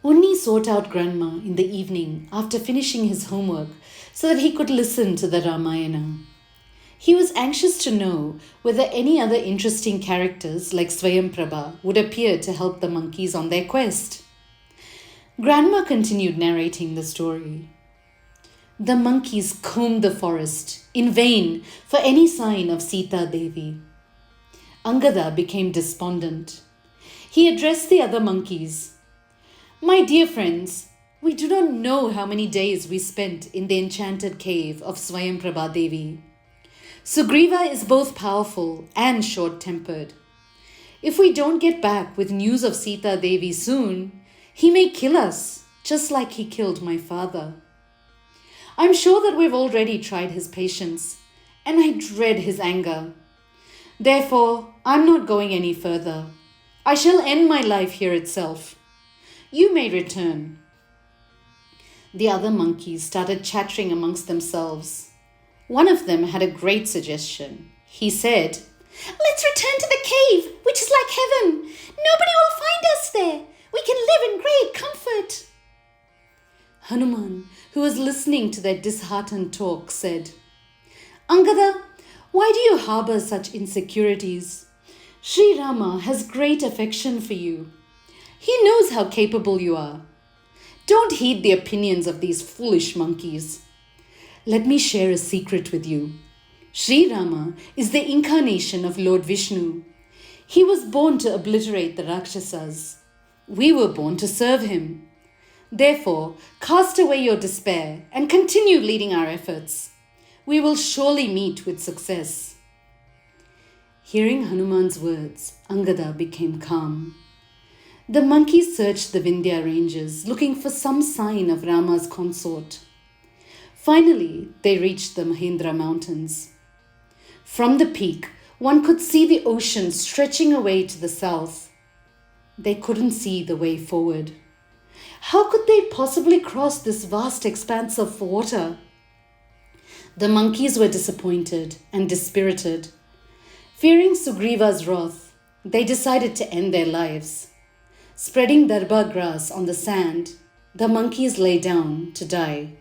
Unni sought out Grandma in the evening after finishing his homework so that he could listen to the Ramayana. He was anxious to know whether any other interesting characters like Swayamprabha would appear to help the monkeys on their quest. Grandma continued narrating the story. The monkeys combed the forest in vain for any sign of Sītā Dēvī. Angada became despondent. He addressed the other monkeys. My dear friends, we do not know how many days we spent in the enchanted cave of Swayamprabha Devi. Sugriva is both powerful and short-tempered. If we don't get back with news of Sītā Dēvī soon, he may kill us, just like he killed my father. I'm sure that we've already tried his patience, and I dread his anger. Therefore, I'm not going any further. I shall end my life here itself. You may return. The other monkeys started chattering amongst themselves. One of them had a great suggestion. He said, Let's return to the cave, which is like heaven. Nobody will find us there. We can live in great comfort. Hanuman, who was listening to their disheartened talk, said, Angada, why do you harbor such insecurities? Sri Rama has great affection for you. He knows how capable you are. Don't heed the opinions of these foolish monkeys. Let me share a secret with you. Sri Rama is the incarnation of Lord Vishnu. He was born to obliterate the Rakshasas. We were born to serve him. Therefore, cast away your despair and continue leading our efforts. We will surely meet with success. Hearing Hanuman's words, Angada became calm. The monkeys searched the Vindhya ranges, looking for some sign of Rama's consort. Finally, they reached the Mahendra mountains. From the peak, one could see the ocean stretching away to the south. They couldn't see the way forward. How could they possibly cross this vast expanse of water? The monkeys were disappointed and dispirited. Fearing Sugriva's wrath, they decided to end their lives. Spreading darba grass on the sand, the monkeys lay down to die.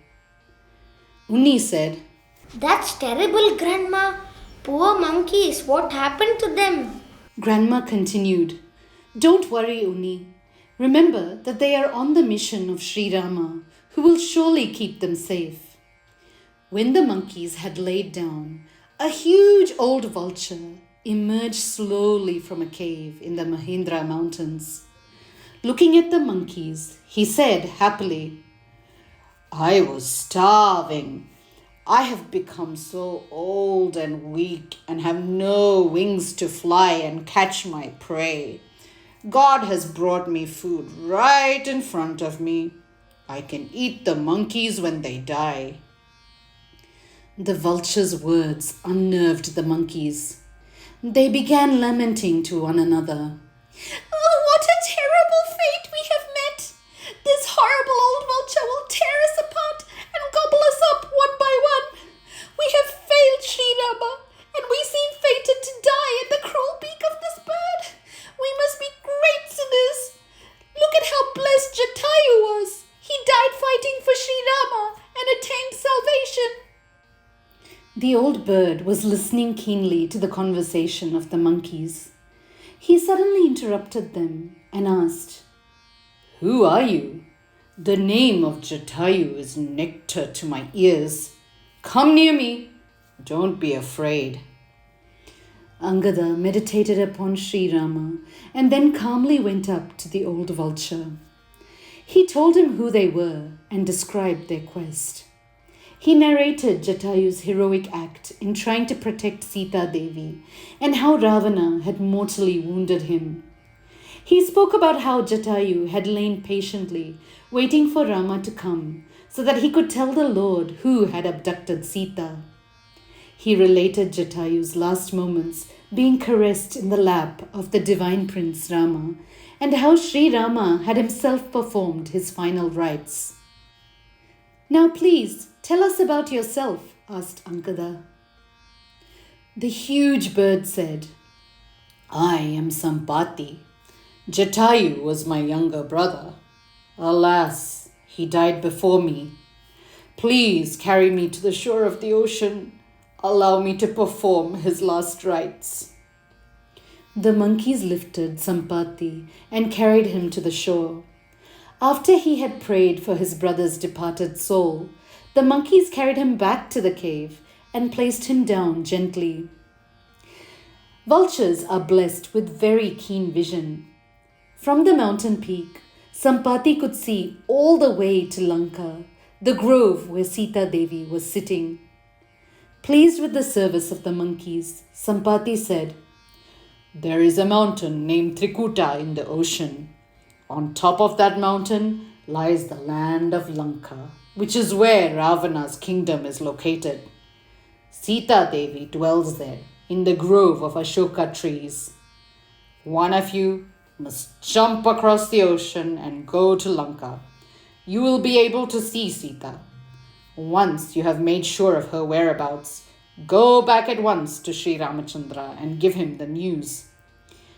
Unni said, That's terrible, Grandma. Poor monkeys, what happened to them? Grandma continued, Don't worry, Unni. Remember that they are on the mission of Sri Rama, who will surely keep them safe. When the monkeys had laid down, a huge old vulture emerged slowly from a cave in the Mahendra mountains. Looking at the monkeys, he said happily, I was starving. I have become so old and weak and have no wings to fly and catch my prey. God has brought me food right in front of me. I can eat the monkeys when they die. The vulture's words unnerved the monkeys. They began lamenting to one another. Oh, what a terrible fate we have met! This horrible old vulture will tear us apart and gobble us up one by one. We have failed Sri Rama, and we seem fated to die at the cruel beak of this bird. We must be great sinners. Look at how blessed Jatayu was. He died fighting for Sri Rama and attained salvation. The old bird was listening keenly to the conversation of the monkeys. He suddenly interrupted them and asked, Who are you? The name of Jatayu is nectar to my ears. Come near me. Don't be afraid. Angada meditated upon Sri Rama and then calmly went up to the old vulture. He told him who they were and described their quest. He narrated Jatayu's heroic act in trying to protect Sītā Dēvī and how Rāvaṇa had mortally wounded him. He spoke about how Jatayu had lain patiently, waiting for Rama to come so that he could tell the Lord who had abducted Sita. He related Jatayu's last moments being caressed in the lap of the divine prince Rama and how Sri Rama had himself performed his final rites. Now please, tell us about yourself, asked Angada. The huge bird said, I am Sampati. Jatayu was my younger brother. Alas, he died before me. Please carry me to the shore of the ocean. Allow me to perform his last rites." The monkeys lifted Sampati and carried him to the shore. After he had prayed for his brother's departed soul, the monkeys carried him back to the cave and placed him down gently. Vultures are blessed with very keen vision. From the mountain peak, Sampati could see all the way to Lanka, the grove where Sītā Dēvī was sitting. Pleased with the service of the monkeys, Sampati said, "There is a mountain named Trikuta in the ocean. On top of that mountain lies the land of Lanka, which is where Ravana's kingdom is located. Sītā Dēvī dwells there in the grove of Aśōka trees. One of you must jump across the ocean and go to Lanka. You will be able to see Sita. Once you have made sure of her whereabouts, go back at once to Sri Ramachandra and give him the news.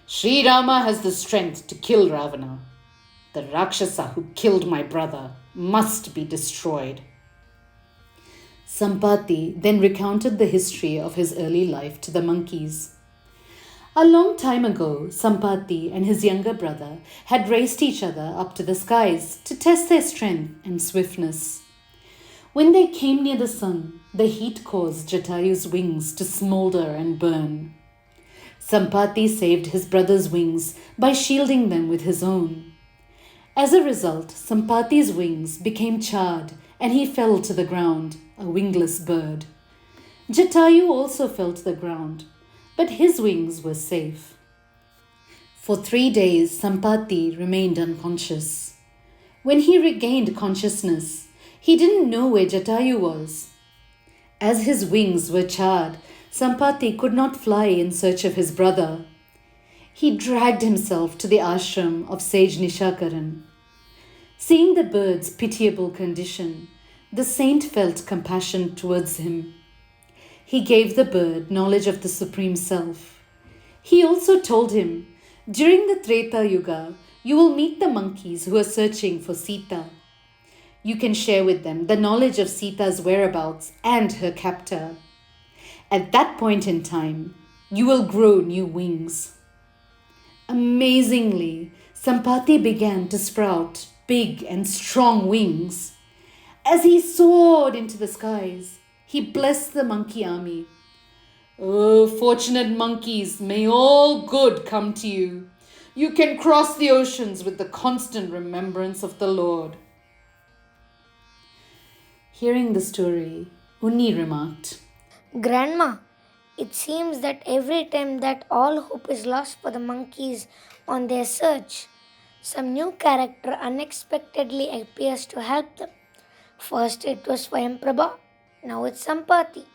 Sri Rama has the strength to kill Ravana. The Rakshasa who killed my brother must be destroyed." Sampati then recounted the history of his early life to the monkeys. A long time ago, Sampati and his younger brother had raced each other up to the skies to test their strength and swiftness. When they came near the sun, the heat caused Jatayu's wings to smolder and burn. Sampati saved his brother's wings by shielding them with his own. As a result, Sampati's wings became charred and he fell to the ground, a wingless bird. Jatayu also fell to the ground, but his wings were safe. For 3 days, Sampati remained unconscious. When he regained consciousness, he didn't know where Jatayu was. As his wings were charred, Sampati could not fly in search of his brother. He dragged himself to the ashram of sage Nishakaran. Seeing the bird's pitiable condition, the saint felt compassion towards him. He gave the bird knowledge of the Supreme Self. He also told him, "During the Treta Yuga, you will meet the monkeys who are searching for Sita. You can share with them the knowledge of Sita's whereabouts and her captor. At that point in time, you will grow new wings." Amazingly, Sampati began to sprout big and strong wings. As he soared into the skies, he blessed the monkey army. "Oh, fortunate monkeys, may all good come to you. You can cross the oceans with the constant remembrance of the Lord." Hearing the story, Unni remarked, "Grandma, it seems that every time that all hope is lost for the monkeys on their search, some new character unexpectedly appears to help them. First it was Swayamprabha, now it's Sampati."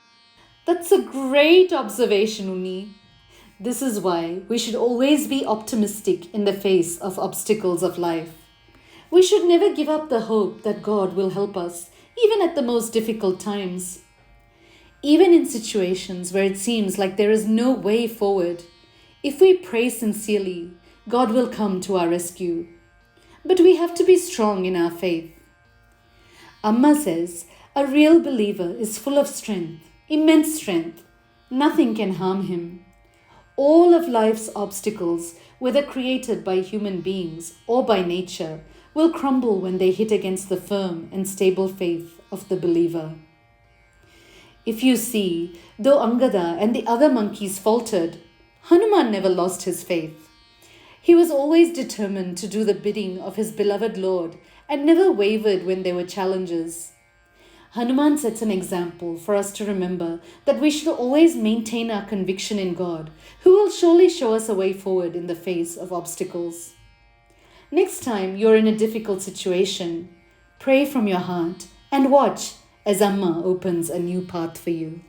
"That's a great observation, Unni. This is why we should always be optimistic in the face of obstacles of life. We should never give up the hope that God will help us, even at the most difficult times. Even in situations where it seems like there is no way forward, if we pray sincerely, God will come to our rescue. But we have to be strong in our faith. Amma says, a real believer is full of strength, immense strength. Nothing can harm him. All of life's obstacles, whether created by human beings or by nature, will crumble when they hit against the firm and stable faith of the believer. If you see, though Angada and the other monkeys faltered, Hanuman never lost his faith. He was always determined to do the bidding of his beloved Lord and never wavered when there were challenges. Hanuman sets an example for us to remember that we should always maintain our conviction in God, who will surely show us a way forward in the face of obstacles. Next time you're in a difficult situation, pray from your heart and watch as Amma opens a new path for you.